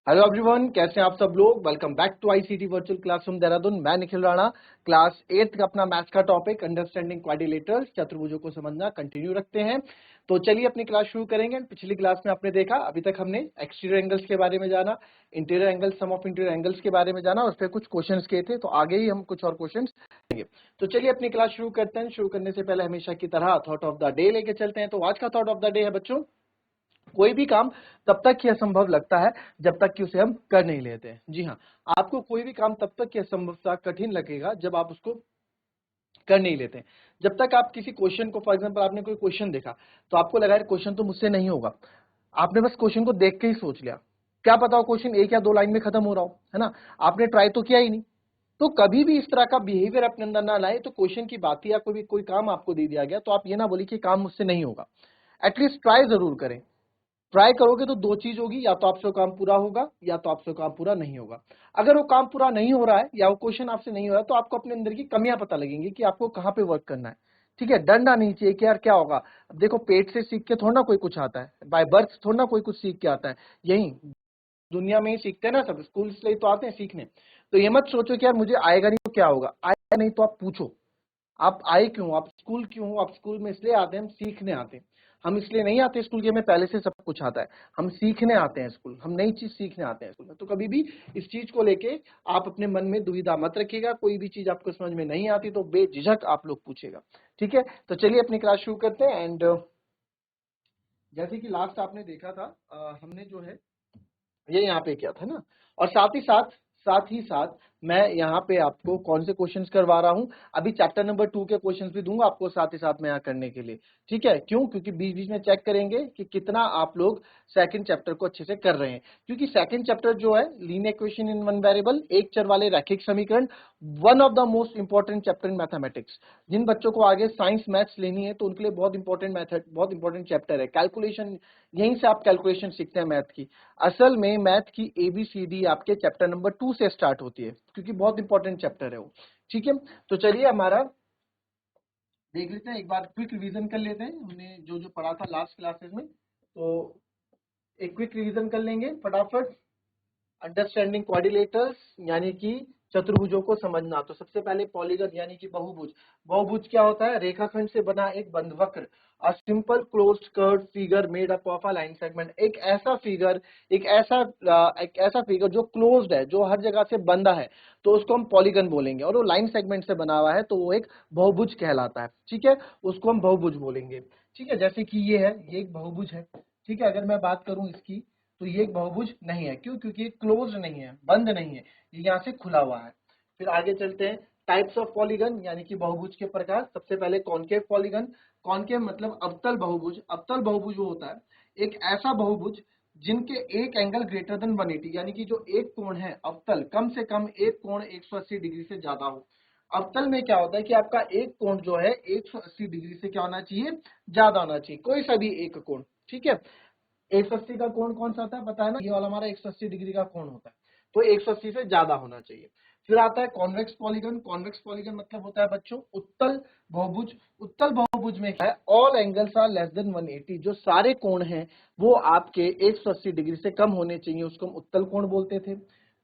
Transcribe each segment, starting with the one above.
Hello everyone, कैसे हैं आप सब लोग। Welcome back to ICT virtual classroom Dehradun. मैं निखिल राणा। क्लास 8 का अपना मैथ्स का टॉपिक अंडरस्टैंडिंग क्वाड्रिलेटरल्स, चतुर्भुजों को समझना, कंटिन्यू रखते हैं। तो चलिए अपनी क्लास शुरू करेंगे। पिछली क्लास में आपने देखा, अभी तक हमने एक्सटीरियर एंगल्स के बारे में जाना, interior angles, sum of interior angles के बारे में जाना, उस पर कुछ क्वेश्चंस किए थे। तो आगे ही हम कुछ और क्वेश्चंस लेंगे। तो चलिए अपनी क्लास शुरू करते हैं। शुरू करने से पहले हमेशा की तरह थॉट ऑफ द डे लेके चलते हैं। तो आज का थॉट ऑफ द डे है बच्चों, कोई भी काम तब तक ही असंभव लगता है जब तक कि उसे हम कर नहीं लेते हैं। जी हाँ, आपको कोई भी काम तब तक ही असंभवता कठिन लगेगा जब आप उसको कर नहीं लेते हैं। जब तक आप किसी क्वेश्चन को, फॉर एग्जांपल आपने कोई क्वेश्चन देखा तो आपको लगा क्वेश्चन तो मुझसे नहीं होगा, आपने बस क्वेश्चन को देख के ही सोच लिया, क्या पता हो क्वेश्चन एक या दो लाइन में खत्म हो रहा हो, है ना। आपने ट्राई तो किया ही नहीं। तो कभी भी इस तरह का बिहेवियर अपने अंदर ना लाए। तो क्वेश्चन की बात या कोई काम आपको दे दिया गया तो आप ये ना बोलिए कि काम मुझसे नहीं होगा। एटलीस्ट ट्राई जरूर करें। ट्राई करोगे तो दो चीज होगी, या तो आपसे काम पूरा होगा या तो आपसे काम पूरा नहीं होगा। अगर वो काम पूरा नहीं हो रहा है या वो क्वेश्चन आपसे नहीं हो रहा है तो आपको अपने अंदर की कमियां पता लगेंगी कि आपको कहां पे वर्क करना है। ठीक है, डर ना नहीं चाहिए कि यार क्या होगा। अब देखो, पेट से सीख के थोड़ा ना कोई कुछ आता है, बाय बर्थ थोड़ा ना कोई कुछ सीख के आता है। यही दुनिया में ही सीखते हैं ना सब, स्कूल से ही तो आते हैं सीखने। तो ये मत सोचो कि यार मुझे आएगा नहीं तो क्या होगा। आएगा नहीं तो आप पूछो, आप आए क्यों, आप स्कूल क्यों हो। आप स्कूल में इसलिए आते हैं, हम सीखने आते हैं। हम इसलिए नहीं आते स्कूल के, हमें पहले से सब कुछ आता है। हम सीखने आते हैं स्कूल, हम नई चीज सीखने आते हैं स्कूल में। तो कभी भी इस चीज को लेके आप अपने मन में दुविधा मत रखिएगा। कोई भी चीज आपको समझ में नहीं आती तो बेझिझक आप लोग पूछेगा। ठीक है, तो चलिए अपनी क्लास शुरू करते हैं। एंड जैसे कि लास्ट आपने देखा था, हमने जो है ये यहाँ पे किया था ना। और साथ ही साथ मैं यहाँ पे आपको कौन से क्वेश्चंस करवा रहा हूँ, अभी चैप्टर नंबर 2 के क्वेश्चंस भी दूंगा आपको साथ ही साथ में यहाँ करने के लिए। ठीक है, क्यों? क्योंकि बीच बीच में चेक करेंगे कि कितना आप लोग सेकंड चैप्टर को अच्छे से कर रहे हैं। क्योंकि सेकंड चैप्टर जो है linear equation in one variable, एक चर वाले रैखिक समीकरण, one of the most important chapter in mathematics. जिन बच्चों को आगे साइंस मैथ्स लेनी है तो उनके लिए बहुत इंपॉर्टेंट मैथड, बहुत इंपॉर्टेंट चैप्टर है। कैलकुलेशन, यहीं से आप कैलकुलेशन सीखते हैं मैथ की। असल में मैथ की एबीसीडी आपके चैप्टर नंबर 2 से स्टार्ट होती है, क्योंकि बहुत इंपॉर्टेंट चैप्टर है वो। ठीक है, तो चलिए हमारा देख लेते हैं, एक बार क्विक रिवीजन कर लेते हैं हमने जो जो पढ़ा था लास्ट क्लासेस में। तो एक क्विक रिवीजन कर लेंगे फटाफट। अंडरस्टैंडिंग क्वाड्रिलेटरल्स यानी कि चतुर्भुजों को समझना। तो सबसे पहले पॉलीगन यानी कि बहुभुज। बहुभुज क्या होता है? रेखाखंड से बना एक बंद वक्र, a simple closed curve figure made up of a line segment. एक ऐसा फिगर, एक ऐसा फिगर जो क्लोज्ड है, जो हर जगह से बंधा है, तो उसको हम पॉलीगन बोलेंगे। और वो लाइन सेगमेंट से बना हुआ है तो वो एक बहुभुज कहलाता है। ठीक है, उसको हम बहुभुज बोलेंगे। ठीक है, जैसे कि ये है, ये एक बहुभुज है। ठीक है, अगर मैं बात करूं इसकी तो ये एक बहुभुज नहीं है। क्यों? क्योंकि ये क्लोज नहीं है, बंद नहीं है, ये यहाँ से खुला हुआ है। फिर आगे चलते हैं, टाइप्स ऑफ पॉलीगन यानी कि बहुभुज के प्रकार। सबसे पहले कॉनकेव पॉलीगन। कॉनकेव मतलब अवतल बहुभुज। अवतल बहुभुज वो होता है एक ऐसा बहुभुज जिनके एक एंगल ग्रेटर देन 180, यानी कि जो एक कोण है अवतल, कम से कम एक कोण 180 डिग्री से ज्यादा हो। अवतल में क्या होता है कि आपका एक कोण जो है 180 डिग्री से क्या होना चाहिए? ज्यादा होना चाहिए, कोई सा भी एक कोण। ठीक है, 180 का कोण कौन सा होता है पता है ना? ये वाला हमारा 180 डिग्री का कोण होता है, तो 180 से ज्यादा होना चाहिए। फिर आता है कॉन्वेक्स पॉलीगन। कॉन्वेक्स पॉलीगन मतलब होता है बच्चों उत्तल बहुभुज। उत्तल बहुभुज में क्या है? All angles are less than 180, जो सारे कोण हैं वो आपके 180 डिग्री से कम होने चाहिए, उसको हम उत्तल कोण बोलते थे।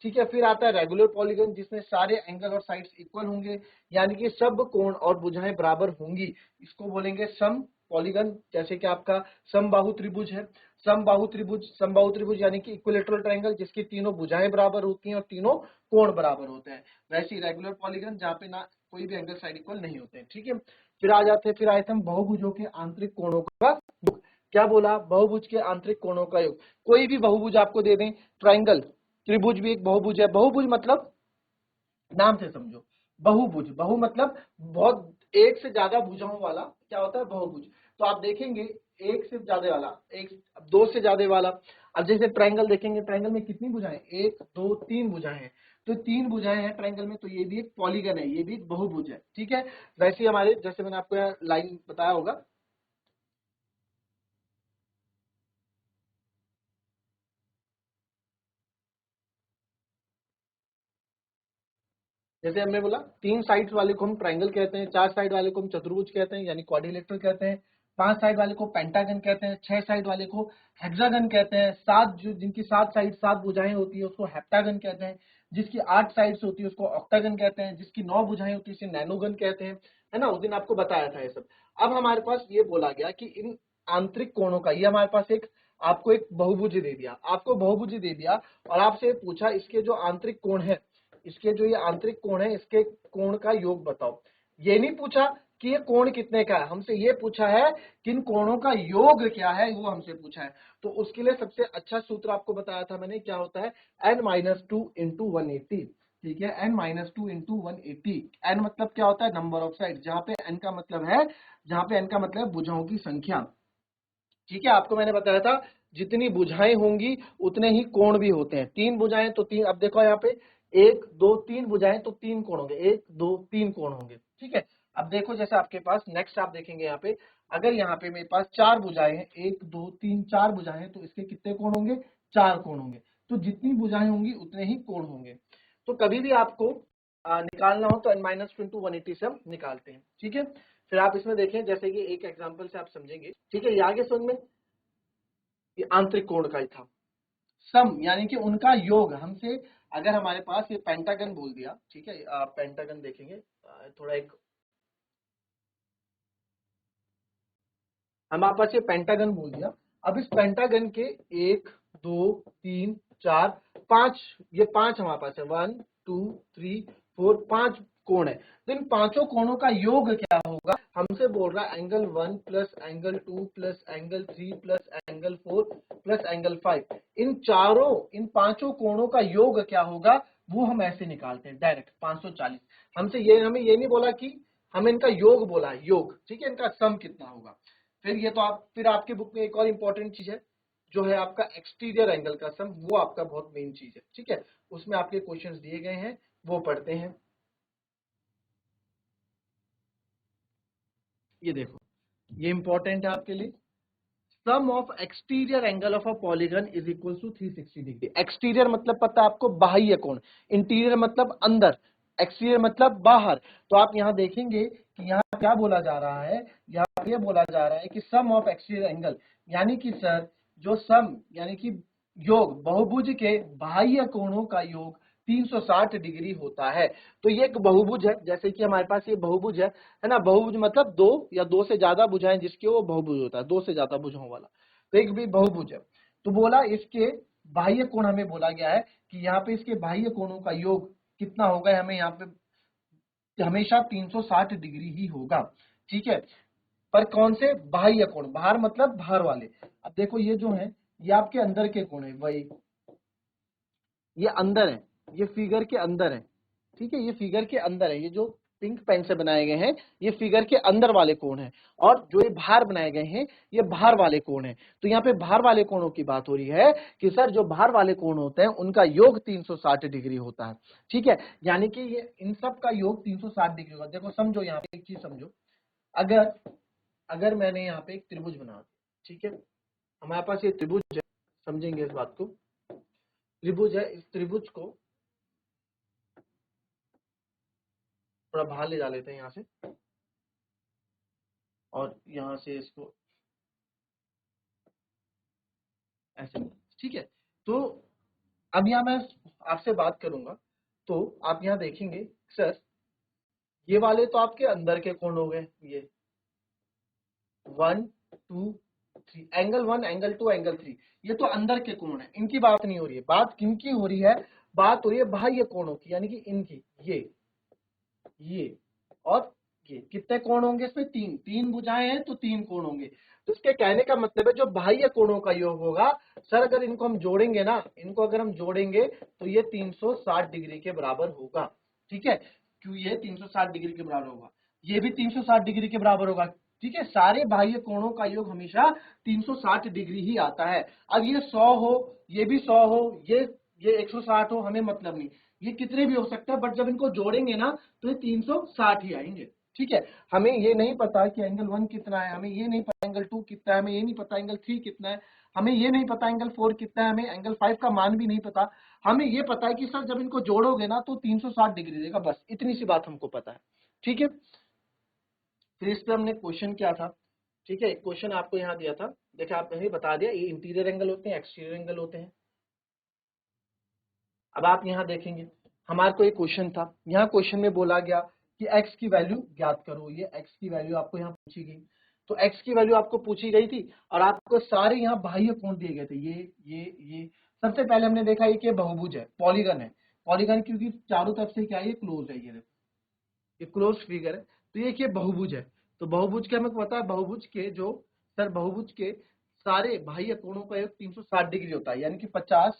ठीक है, फिर आता है रेगुलर पॉलीगन, जिसमें सारे एंगल और साइड्स इक्वल होंगे, यानी कि सब कोण और भुजाएं बराबर होंगी, इसको बोलेंगे सम पॉलीगन। जैसे कि आपका समबाहु त्रिभुज है। समबाहु त्रिभुज यानी कि इक्विलेटरल ट्रायंगल, जिसकी तीनों भुजाएं बराबर होती हैं और तीनों कोण बराबर होते हैं। वैसे ही रेगुलर पॉलीगन जहाँ पे ना कोई भी एंगल साइड इक्वल नहीं होते हैं। ठीक है, फिर आ जाते हैं, फिर आए थे हम बहुभुजों के आंतरिक कोणों का योग। क्या बोला? बहुभुज के आंतरिक कोणों का योग। कोई भी बहुभुज आपको दे दें, ट्राइंगल, त्रिभुज भी एक बहुभुज है। बहुभुज मतलब नाम से समझो, बहुभुज, बहु मतलब बहुत, एक से ज्यादा भुजाओं वाला क्या होता है? बहुभुज। तो आप देखेंगे एक से ज्यादा वाला, एक दो से ज्यादा वाला। अब जैसे ट्रायंगल देखेंगे, ट्रायंगल में कितनी भुजाएं? एक दो तीन भुजाएं हैं। तो तीन भुजाएं हैं ट्रायंगल में, तो ये भी एक पॉलीगन है, ये भी एक बहुभुज है। ठीक है, वैसे ही हमारे, जैसे मैंने आपको यहाँ लाइन बताया होगा, जैसे हमने बोला तीन साइड्स वाले को हम ट्रायंगल कहते हैं, चार साइड वाले को हम चतुर्भुज कहते हैं, यानी क्वाड्रिलेटरल कहते हैं। 5 साइड वाले को पेंटागन कहते हैं, 6 साइड वाले को हेक्सागन कहते हैं, 7 जो जिनकी 7 साइड 7 भुजाएं होती है उसको हेप्टागन कहते हैं, जिसकी 8 साइड्स होती है उसको ऑक्टागन कहते हैं, जिसकी 9 भुजाएं होती है उसे नैनोगन कहते हैं, है ना। उस दिन आपको बताया था ये सब। अब हमारे पास ये बोला गया कि इन आंतरिक कोणों का, ये हमारे पास एक आपको एक बहुभुज दे दिया, आपको बहुभुज दे दिया और आपसे पूछा इसके जो आंतरिक कोण है, इसके जो ये आंतरिक कोण है इसके कोण का योग बताओ। ये नहीं पूछा कि ये कोण कितने का है, हमसे ये पूछा है कि इन कोणों का योग क्या है, वो हमसे पूछा है। तो उसके लिए सबसे अच्छा सूत्र आपको बताया था मैंने, क्या होता है n-2 इंटू 180। ठीक है, n-2 इंटू 180। n मतलब क्या होता है, नंबर ऑफ साइड, जहां पे n का मतलब है, जहां पे n का मतलब भुजाओं की संख्या। ठीक है, आपको मैंने बताया था जितनी भुजाएं होंगी उतने ही कोण भी होते हैं। 3 भुजाएं तो 3, अब देखो यहाँ पे 1 2 3 भुजाएं तो 3 कोण होंगे, 1 2 3 कोण होंगे। ठीक है, अब देखो जैसे आपके पास नेक्स्ट आप देखेंगे यहाँ पे, अगर यहाँ पे मेरे पास 4 भुजाएं हैं, 1 2 3 4 भुजाएं हैं, तो इसके कितने कोण होंगे, 4 कोण होंगे। तो जितनी भुजाएं होंगी उतने ही कोण होंगे। तो कभी भी आपको निकालना हो तो n-2 इंटू 180 से हम निकालते हैं। ठीक है, फिर आप इसमें देखें, जैसे कि एक एग्जांपल से आप समझेंगे। ठीक है, ये आगे समझ में, ये आंतरिक कोण का ही था। सम यानी कि उनका योग, हमसे अगर हमारे पास ये पेंटागन बोल दिया, ठीक है, आप पेंटागन देखेंगे, थोड़ा एक हमारे पास ये पेंटागन बोल दिया। अब इस पेंटागन के 1 2 3 4 5, ये 5 हमारे पास है, 1 2 3 4 5 कोण है। तो इन पांचों कोणों का योग क्या होगा, हमसे बोल रहा है angle 1 plus angle 2 plus angle 3 plus angle 4 plus angle 5। इन पांचों कोणों का योग क्या होगा, वो हम ऐसे निकालते हैं डायरेक्ट 540। हमें ये नहीं बोला कि हमें इनका योग बोला है, योग। ठीक है, इनका सम कितना होगा। फिर ये तो फिर आपके बुक में एक और इंपॉर्टेंट चीज है, जो है आपका एक्सटीरियर एंगल का सम, वो आपका बहुत मेन चीज है। ठीक है, उसमें आपके क्वेश्चंस दिए गए हैं, वो पढ़ते हैं। ये देखो, ये इंपॉर्टेंट है आपके लिए। Sum of exterior angle of a polygon is equal to 360 degree. Exterior मतलब पता है आपको, बाह्य कोण। इंटीरियर मतलब अंदर, एक्सटीरियर मतलब बाहर। तो आप यहाँ देखेंगे कि यहाँ क्या बोला जा रहा है, यहाँ ये बोला जा रहा है कि सम ऑफ एक्सटीरियर एंगल, यानी कि सर जो सम यानी कि योग, बहुभुज के बाह्य कोणों का योग 360 डिग्री होता है। तो ये एक बहुभुज है, जैसे कि हमारे पास ये बहुभुज है ना। बहुभुज मतलब 2 या 2 से ज्यादा भुजाएं जिसके, वो बहुभुज होता है, 2 से ज्यादा भुजाओं वाला। तो एक भी बहुभुज है। तो बोला इसके बाह्य कोण, हमें बोला गया है कि यहाँ पे इसके बाह्य कोणों का योग कितना होगा, हमें यहाँ पे हमेशा 360 डिग्री ही होगा। ठीक है, पर कौन से बाह्य कोण, बाहर मतलब बाहर वाले। अब देखो ये जो है ये आपके अंदर के कोण है, वही ये अंदर है, ये फिगर के अंदर है। ठीक है, ये फिगर के अंदर है, ये जो पिंक पेन से बनाए गए हैं ये फिगर के अंदर वाले कोण हैं, और जो ये बाहर बनाए गए हैं ये बाहर वाले कोण हैं। तो यहाँ पे बाहर वाले कोणों की बात हो रही है कि सर जो बाहर वाले कोण होते हैं उनका योग 360 डिग्री होता है। ठीक है, यानी कि ये इन सब का योग 360 डिग्री होगा। देखो समझो, यहाँ पे एक चीज समझो, अगर अगर मैंने यहाँ पे एक त्रिभुज बना दिया, ठीक है, हमारे पास ये त्रिभुज है, समझेंगे इस बात को। त्रिभुज है, इस त्रिभुज को थोड़ा बाहर ले जा लेते हैं यहाँ से, और यहाँ से इसको ऐसे। ठीक है, तो अब यहाँ मैं आपसे बात करूंगा, तो आप यहाँ देखेंगे सर ये वाले तो आपके अंदर के कोण हो गए, ये 1 2 3, एंगल 1 एंगल 2 एंगल 3, ये तो अंदर के कोण है, इनकी बात नहीं हो रही है। बात किनकी हो रही है, बात हो रही है बाह्य कोणों की, यानी कि इनकी, ये और ये कितने कोण होंगे इसमें, 3 भुजाएं हैं तो 3 कोण होंगे। तो इसके कहने का मतलब है जो बाह्य कोणों का योग होगा, सर अगर इनको हम जोड़ेंगे ना, इनको अगर हम जोड़ेंगे तो ये 360 डिग्री के बराबर होगा। ठीक है, क्यों ये 360 डिग्री के बराबर होगा, ये भी 360 डिग्री के बराबर होगा। ठीक है, सारे बाह्य कोणों का योग हमेशा 360 डिग्री ही आता है। अब ये 100 हो, ये भी 100 हो, ये 160 हो, हमें मतलब नहीं, ये कितने भी हो सकता है, बट जब इनको जोड़ेंगे ना तो ये 360 ही आएंगे। ठीक है, हमें ये नहीं पता कि एंगल 1 कितना है, हमें ये नहीं पता एंगल 2 कितना है, हमें ये नहीं पता एंगल 3 कितना है, हमें ये नहीं पता एंगल 4 कितना है, हमें एंगल 5 का मान भी नहीं पता। हमें ये पता है कि सर जब इनको जोड़ोगे ना तो 360 डिग्री देगा, बस इतनी सी बात हमको पता है। ठीक है, फिर इस पे हमने क्वेश्चन क्या था, ठीक है, एक क्वेश्चन आपको यहाँ दिया था, देखिए आपने बता दिया ये इंटीरियर एंगल होते हैं, एक्सटीरियर एंगल होते हैं। अब आप यहाँ देखेंगे हमारे को एक क्वेश्चन था, यहाँ क्वेश्चन में बोला गया कि x की वैल्यू ज्ञात करो, ये x की वैल्यू आपको यहाँ पूछी गई। तो x की वैल्यू आपको पूछी गई थी और आपको सारे यहाँ बाह्य कोण दिए गए थे, ये सबसे पहले हमने देखा ये कि बहुभुज है, पॉलीगन है, पॉलीगन क्योंकि चारों तरफ से क्या है, ये क्लोज है, ये क्लोज फिगर है, तो ये बहुभुज है। तो बहुभुज के हमें पता है, बहुभुज के जो बहुभुज के सारे बाह्य कोणों का योग 360 डिग्री होता है, यानी कि 50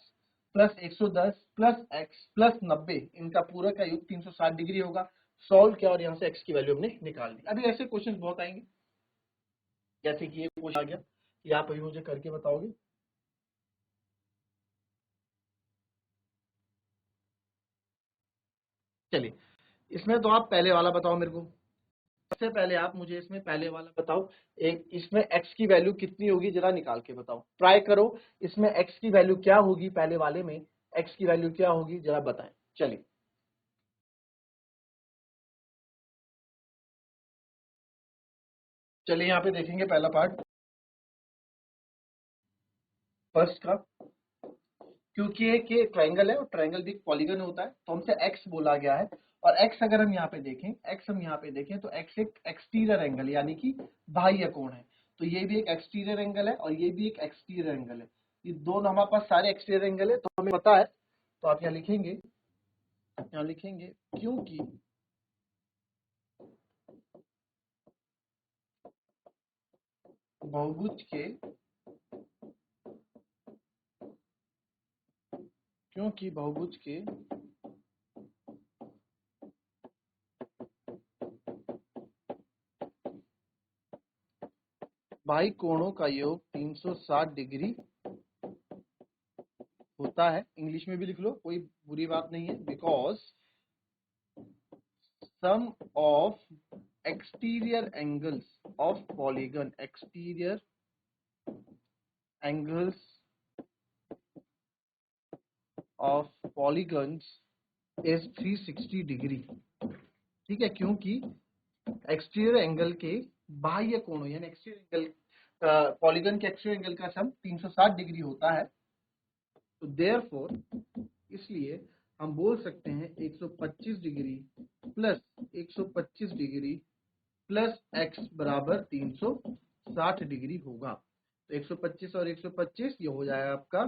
प्लस 110 प्लस x प्लस 90, इनका पूरा का योग 360 डिग्री होगा। सॉल्व किया और यहाँ से x की वैल्यू हमने निकाल दी। अभी ऐसे क्वेश्चन बहुत आएंगे, जैसे कि ये क्वेश्चन आ गया, ये आप अभी मुझे करके बताओगे। चलिए, इसमें तो आप पहले वाला बताओ मेरे को, सबसे पहले आप मुझे इसमें पहले वाला बताओ, एक इसमें x की वैल्यू कितनी होगी जरा निकाल के बताओ, ट्राई करो, इसमें x की वैल्यू क्या होगी, पहले वाले में x की वैल्यू क्या होगी जरा बताएं। चलिए, यहाँ पे देखेंगे पहला पार्ट फर्स्ट का, क्योंकि एक ट्रायंगल है और ट्रायंगल भी पॉलीगन होता है, तो हमसे x बोला गया है, और x अगर हम यहाँ पे देखें, तो x एक एक्सटीरियर एंगल यानी कि बाह्य कोण है, तो ये भी एक एक्सटीरियर एंगल है और ये भी एक एक्सटीरियर एंगल है, ये दोनों हमारे पास सारे एक्सटीरियर एंगल है, तो हमें पता है, तो आप यहाँ लिखेंगे, क्योंकि बहुभुज के बाह्य कोणों का योग 360 डिग्री होता है, इंग्लिश में भी लिख लो, कोई बुरी बात नहीं है, because sum of exterior angles of polygon, exterior angles of polygons is 360 degree. ठीक है, क्योंकि एक्सटीरियर एंगल के बाह्य कोणों यानी एक्सटीरियर एंगल, पॉलीगन के एक्सटीरियर एंगल का सम 360 डिग्री होता है, तो देयरफॉर इसलिए हम बोल सकते हैं 125 degree plus 125 degree plus x बराबर 360 डिग्री होगा। तो 125 और 125 ये हो जाएगा आपका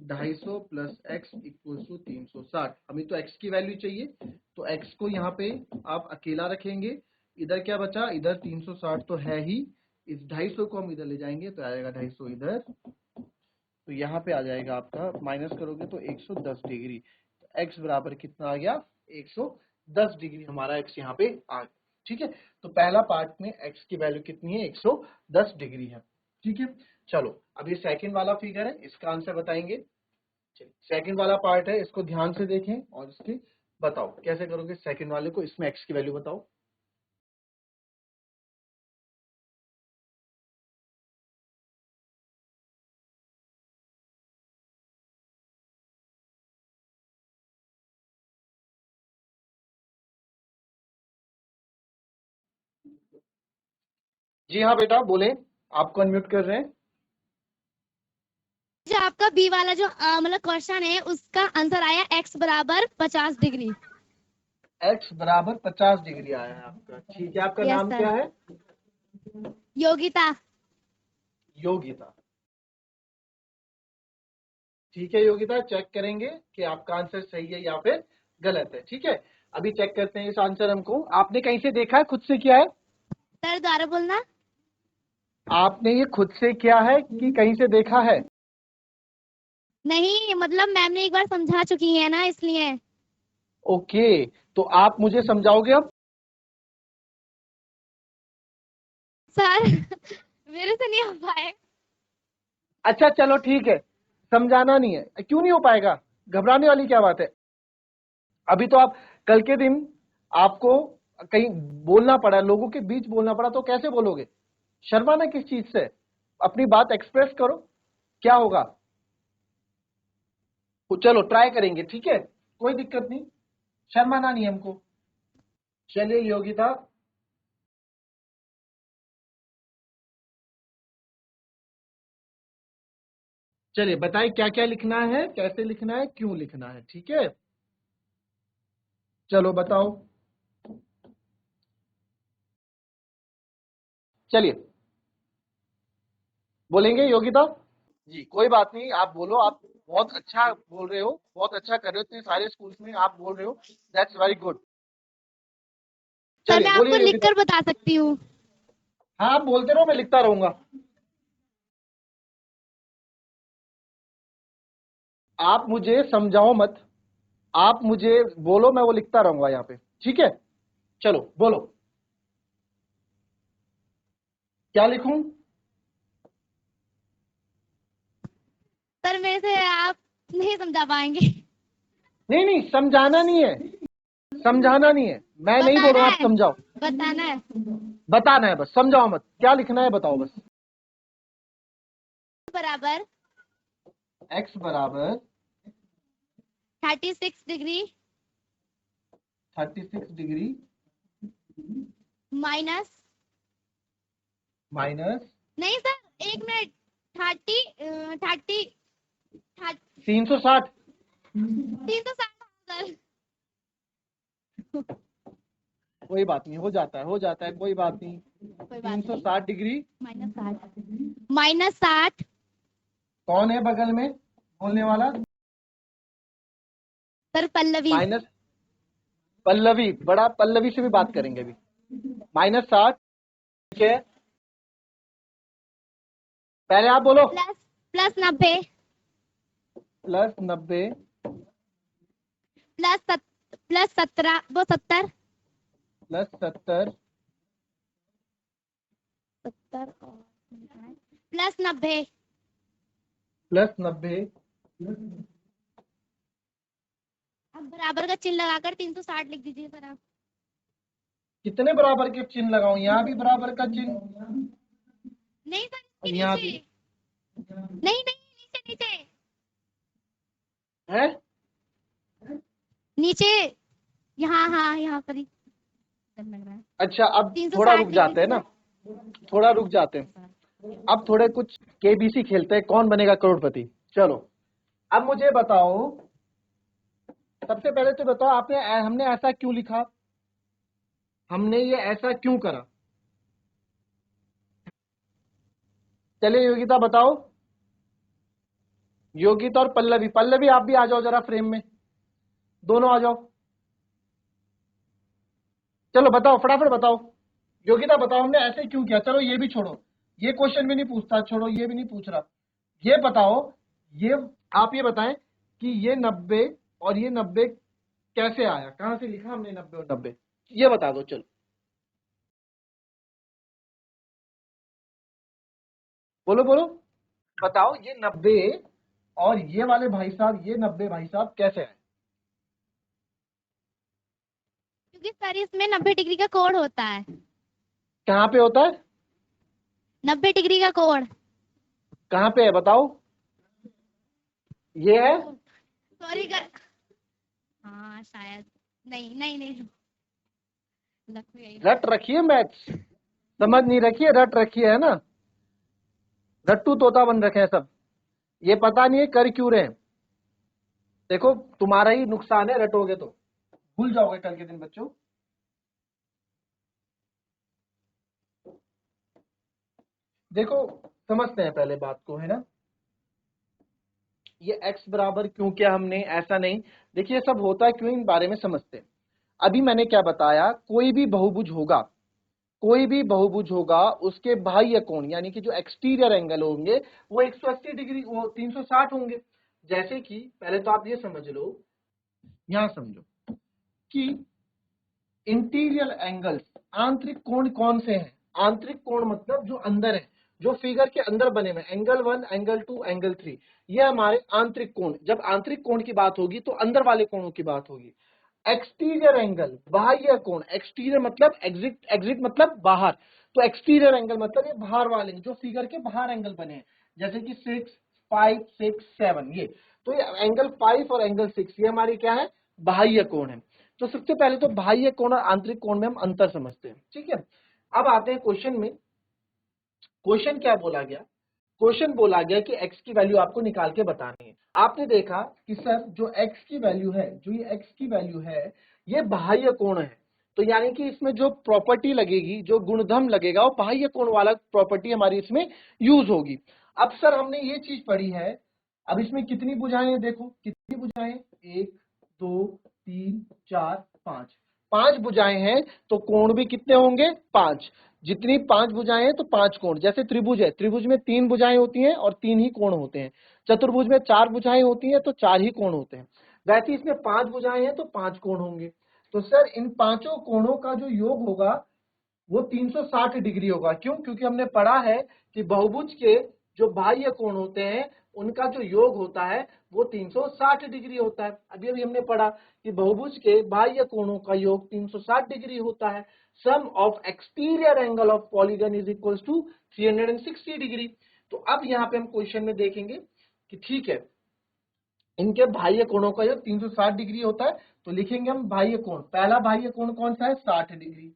250 प्लस x इक्वल टू 360। हमें तो x की वैल्यू चाहिए, तो x को यहाँ पे आप अकेला रखेंगे, इधर क्या बचा, इधर 360 तो है ही, इस 250 को हम इधर ले जाएंगे तो आएगा 250 इधर, तो यहाँ पे आ जाएगा आपका, माइनस करोगे तो 110 डिग्री, तो x बराबर कितना आ गया, 110 डिग्री हमारा x यहाँ पे आ गया। ठीक है, तो पहला पार्ट में x की वैल्यू कितनी है, 110 डिग्री है। ठीक है, चलो अब ये सेकंड वाला फिगर है, इसका आंसर बताएंगे। सेकंड वाला पार्ट है, इसको ध्यान से देखें और इसके बताओ कैसे करोगे सेकंड वाले को, इसमें x की वैल्यू बताओ। जी हाँ बेटा बोले, आपको अनम्यूट कर रहे हैं। जो आपका बी वाला जो मतलब क्वेश्चन है उसका आंसर आया x बराबर 50 डिग्री। x बराबर 50 डिग्री आया है आपका। ठीक है, आपका नाम क्या है? योगिता। योगिता। ठीक है योगिता, चेक करेंगे कि आपका आंसर सही है या फिर गलत है। ठीक है, अभी चेक करते हैं इस आंसर हमको, आपने कहीं से देखा है, खुद से किया है? सर दोबारा बोलना। आपने ये खुद से किया है कि कहीं से देखा है? नहीं, मतलब मैम ने एक बार समझा चुकी है ना, इसलिए। ओके, तो आप मुझे समझाओगे अब? सर मेरे से नहीं हो पाए। अच्छा चलो ठीक है, समझाना नहीं है, क्यों नहीं हो पाएगा, घबराने वाली क्या बात है। अभी तो आप कल के दिन आपको कहीं बोलना पड़ा, लोगों के बीच बोलना पड़ा, तो कैसे बोलोगे, शर्माना किस चीज से, अपनी बात एक्सप्रेस करो, क्या होगा। चलो ट्राई करेंगे, ठीक है, कोई दिक्कत नहीं, शर्माना नहीं हमको। चलिए योगिता, चलिए बताइए क्या क्या लिखना है, कैसे लिखना है, क्यों लिखना है, ठीक है। चलो बताओ। चलिए बोलेंगे योगिता जी, कोई बात नहीं, आप बोलो। आप बहुत अच्छा बोल रहे हो, बहुत अच्छा कर रहे हो, इतने सारे स्कूल्स में आप बोल रहे हो, दैट्स वेरी गुड। सर चलिए मैं आपको बोलिए योगिता। लिखकर बता सकती हूँ। हाँ आप बोलते रहो, मैं लिखता रहूंगा। आप मुझे समझाओ मत, आप मुझे बोलो, मैं वो लिखता रहूंगा यहाँ पे, ठीक है। चलो बोलो, क्या लिखूं। सर मेरे से आप नहीं समझा पाएंगे। नहीं नहीं, समझाना नहीं है, समझाना नहीं है, मैं नहीं बोल बताना रहा हूं, आप है, समझाओ। बताना है। बताना है बस, समझाओ मत, क्या लिखना है बताओ बस। बराबर x बराबर 36 डिग्री 36 डिग्री माइनस, माइनस नहीं सर एक मिनट, 30 360। 360 सर। कोई बात नहीं, हो जाता है, हो जाता है, कोई बात नहीं। कोई बात नहीं। 360 डिग्री। -60 कौन है बगल में बोलने वाला। सर पल्लवी। माइनस पल्लवी, बड़ा पल्लवी से भी बात करेंगे अभी। -60, ठीक है। पहले आप बोलो। प्लस 90 +90 प्लस 17 वो 70 +70 प्लस 90 +90। अब बराबर का चिन्ह लगाकर 360 लिख दीजिए सर आप। कितने बराबर के चिन्ह लगाऊं, यहाँ भी बराबर का चिन्ह नहीं सर और इसके यहाँ नीचे, भी नहीं नहीं नीचे नीचे है। नीचे, यहाँ हाँ यहाँ पर ही लग रहा है। अच्छा अब थोड़ा 360 रुक लिख जाते हैं दीजिए ना, सर। थोड़ा रुक जाते हैं। अब थोड़े कुछ केबीसी खेलते हैं, कौन बनेगा करोड़पति। चलो अब मुझे बताओ, सबसे पहले तो बताओ आपने हमने ऐसा क्यों लिखा, हमने ये ऐसा क्यों करा। चलिए योगिता बताओ। योगिता और पल्लवी, पल्लवी आप भी आ जाओ जरा फ्रेम में, दोनों आ जाओ। चलो बताओ, फटाफट बताओ। योगिता बताओ हमने ऐसे क्यों किया। चलो ये भी छोड़ो, ये क्वेश्चन भी नहीं पूछता, छोड़ो ये भी नहीं पूछ रहा। ये बताओ, ये आप ये बताएं कि ये 90 और ये 90 कैसे आया, कहां से लिखा हमने 90 और 90, ये बता दो। चलो बोलो बोलो, बताओ ये 90 और ये वाले भाई साहब, ये 90 भाई साहब कैसे आए। क्योंकि सर इसमें 90 डिग्री का कोण होता है। कहाँ पे होता है, 90 डिग्री का कोण। कहाँ पे है बताओ। ये है। सॉरी कर, हाँ शायद, नहीं नहीं नहीं लग तो यही रहा रट है। रखिए मैथ्स, समझ नहीं रखिए, रट रखिए, है ना। रट्टू तोता बन रखे हैं सब, ये पता नहीं है कर क्यों रहे हैं। देखो तुम्हारा ही नुकसान है, रटोगे तो भूल जाओगे कल के दिन बच्चों। देखो समझते हैं पहले बात को, है ना। ये x बराबर क्यों किया हमने, ऐसा नहीं। देखिए सब होता है क्यों, इन बारे में समझते हैं। अभी मैंने क्या बताया, कोई भी बहुभुज होगा, कोई भी बहुभुज होगा, उसके बाह्य कोण यानी कि जो एक्सटीरियर एंगल होंगे वो 180 डिग्री, वो 360 होंगे। जैसे कि पहले तो आप ये समझ लो, यहां समझो कि इंटीरियर एंगल्स, आंतरिक कोण कौन से हैं। आंतरिक कोण मतलब जो अंदर है, जो फिगर के अंदर बने हुए, एंगल 1, एंगल 2, एंगल 3, ये हमारे आंतरिक कोण। जब आंतरिक कोण की बात होगी तो अंदर वाले कोणों की बात होगी। एक्सटीरियर एंगल, बाह्य कोण, एक्सटीरियर मतलब एग्जिट, एग्जिट मतलब बाहर, तो एक्सटीरियर एंगल मतलब ये बाहर वाले जो फिगर के बाहर एंगल बने हैं, जैसे कि 6, 5, 6, 7, ये तो ये एंगल 5 और एंगल 6 ये हमारी क्या है, बाह्य कोण है। तो सबसे पहले तो बाह्य कोण और आंतरिक कोण में हम अंतर समझते हैं, ठीक है। अब आते हैं क्वेश्चन में। क्वेश्चन क्या बोला गया, क्वेश्चन बोला गया कि x की वैल्यू आपको निकाल के बतानी है। आपने देखा कि सर जो x की वैल्यू है, जो ये x की वैल्यू है, ये बाह्य कोण है, तो यानी कि इसमें जो प्रॉपर्टी लगेगी, जो गुणधर्म लगेगा, वो बाह्य कोण वाला प्रॉपर्टी हमारी इसमें यूज होगी। अब सर हमने ये चीज पढ़ी है, अब इसमें कितनी भुजाएं हैं, देखो कितनी भुजाएं, 1 2 3 4 5, 5 भुजाएं हैं, तो कोण भी कितने होंगे, 5। जितनी 5 भुजाएं हैं तो 5 कोण। जैसे त्रिभुज है, त्रिभुज में 3 भुजाएं होती हैं और 3 ही कोण होते हैं। चतुर्भुज में 4 भुजाएं होती हैं तो 4 ही कोण होते हैं। वैसे ही इसमें 5 भुजाएं हैं तो 5 कोण होंगे। तो सर इन पांचों कोणों का जो योग होगा वो 360 डिग्री होगा। क्यों? क्योंकि हमने पढ़ा है कि बहुभुज के जो बाह्य कोण होते हैं उनका जो योग होता है वो 360 डिग्री होता है। अभी अभी हमने पढ़ा कि बहुभुज के बाह्य कोणों का योग 360 डिग्री होता है। Sum of exterior angle of polygon is equal to 360 degree. तो अब यहाँ पे हम क्वेश्चन में देखेंगे कि ठीक है, इनके बाह्य कोणों का योग 360 डिग्री होता है, तो लिखेंगे हम बाह्य कोण। पहला बाह्य कोण कौन सा है, 60 डिग्री।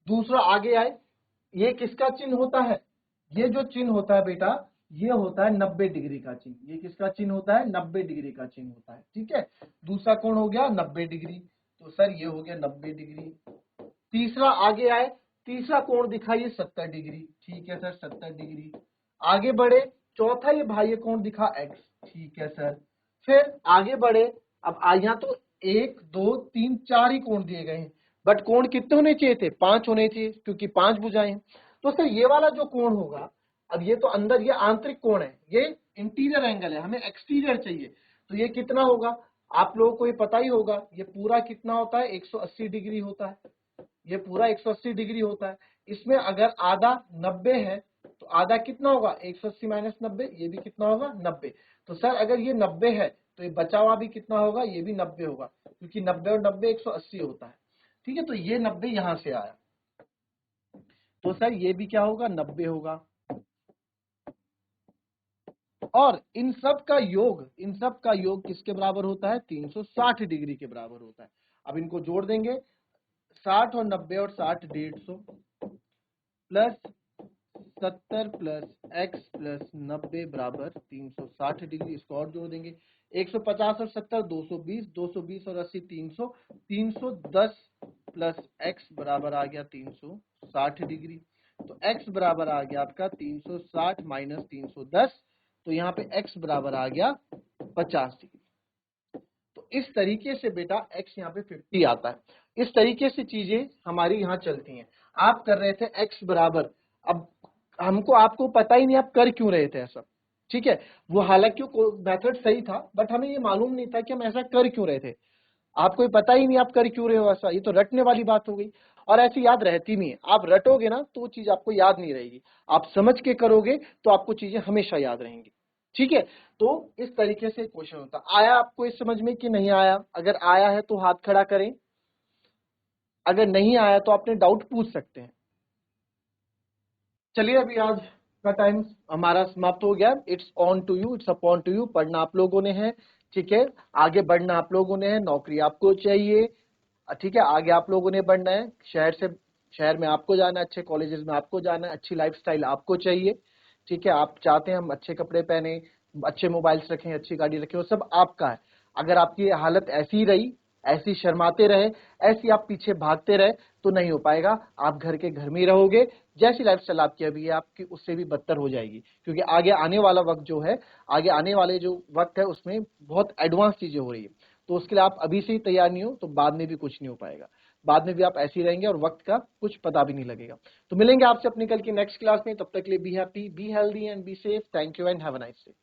दूसरा आगे आए, ये किसका चिन्ह होता है, ये जो चिन्ह होता है बेटा, ये होता है 90 डिग्री का चिन्ह। ये किसका चिन्ह होता है, 90 डिग्री का चिन्ह होता है। ठीक है, दूसरा कोण हो गया 90 डिग्री, तो सर ये हो गया 90 डिग्री। तीसरा आगे आए, तीसरा कोण दिखाइए 70 डिग्री। ठीक है सर, 70 डिग्री। आगे बढ़े, चौथा ये बाह्य कोण दिखा x। ठीक है सर, फिर आगे बढ़े, अब यहाँ तो 1 2 3 4 ही कोण दिए गए हैं, बट कोण कितने होने चाहिए थे, 5 होने चाहिए, क्योंकि 5 भुजाएं हैं। तो सर ये वाला जो कोण होगा, अब ये तो अंदर ये आंतरिक कोण है, ये इंटीरियर एंगल है, हमें एक्सटीरियर चाहिए, तो ये कितना होगा, आप लोगों को ये पता ही होगा, ये पूरा कितना होता है, 180 डिग्री होता है। ये पूरा 180 डिग्री होता है। इसमें अगर आधा 90 है तो आधा कितना होगा, 180 माइनस 90, ये भी कितना होगा, 90। तो सर अगर ये 90 है तो ये बचा हुआ भी कितना होगा, ये भी 90 होगा, क्योंकि 90 और 90 180 होता है। ठीक है, तो ये 90 यहां से आया, तो सर ये भी क्या होगा, 90 होगा। और इन सब का योग किसके बराबर होता है, 360 डिग्री के बराबर होता है। अब इनको जोड़ देंगे, 60 और 90 और 60 150 प्लस 70 प्लस x प्लस 90 बराबर 360 डिग्री। इसको और जोड़ देंगे, 150 और 70 220, 220 और 80 300, 310 प्लस x बराबर आ गया 360 डिग्री। तो x बराबर आ गया आपका 360 माइनस 310, तो यहाँ पे x बराबर आ गया 50 डिग्री। तो इस तरीके से बेटा x यहाँ पे 50 आता है। इस तरीके से चीजें हमारी यहाँ चलती हैं। आप कर रहे थे x बराबर, अब हमको आपको पता ही नहीं आप कर क्यों रहे थे ऐसा। ठीक है, वो हालांकि मेथड सही था, बट हमें ये मालूम नहीं था कि हम ऐसा कर क्यों रहे थे। आपको ये पता ही नहीं आप कर क्यों रहे हो ऐसा, ये तो रटने वाली बात हो गई, और ऐसी याद रहती नहीं है। आप रटोगे ना तो वो चीज आपको याद नहीं रहेगी, आप समझ के करोगे तो आपको चीजें हमेशा याद रहेंगी। ठीक है, तो इस तरीके से क्वेश्चन होता। आया आपको इस समझ में कि नहीं आया? अगर आया है तो हाथ खड़ा करें, अगर नहीं आया तो आपने डाउट पूछ सकते हैं। चलिए अभी आज का टाइम हमारा समाप्त हो गया। It's on to you, it's upon to you. पढ़ना आप लोगों ने है, ठीक है, आगे बढ़ना आप लोगों ने है, नौकरी आपको चाहिए, ठीक है, आगे आप लोगों ने बढ़ना है, शहर में आपको जाना है, अच्छे कॉलेजेस में आपको जाना है, अच्छी लाइफस्टाइल आपको चाहिए। ठीक है, आप चाहते हैं हम अच्छे कपड़े पहने, अच्छे मोबाइल्स रखें, अच्छी गाड़ी रखें, वो सब आपका है। अगर आपकी हालत ऐसी रही, ऐसी शर्माते रहे, ऐसी आप पीछे भागते रहे, तो नहीं हो पाएगा। आप घर के घर में ही रहोगे, जैसी लाइफस्टाइल आपकी अभी है आपकी उससे भी बदतर हो जाएगी, क्योंकि आगे आने वाला वक्त जो है, आगे आने वाले जो वक्त है उसमें बहुत एडवांस चीजें हो रही है। तो उसके लिए आप अभी से ही तैयार नहीं हो तो बाद में भी कुछ नहीं हो पाएगा, बाद में भी आप ऐसे ही रहेंगे और वक्त का कुछ पता भी नहीं लगेगा। तो मिलेंगे आपसे अपनी कल की नेक्स्ट क्लास में, तब तक के लिए be happy, be healthy and be safe. Thank you and have a nice day.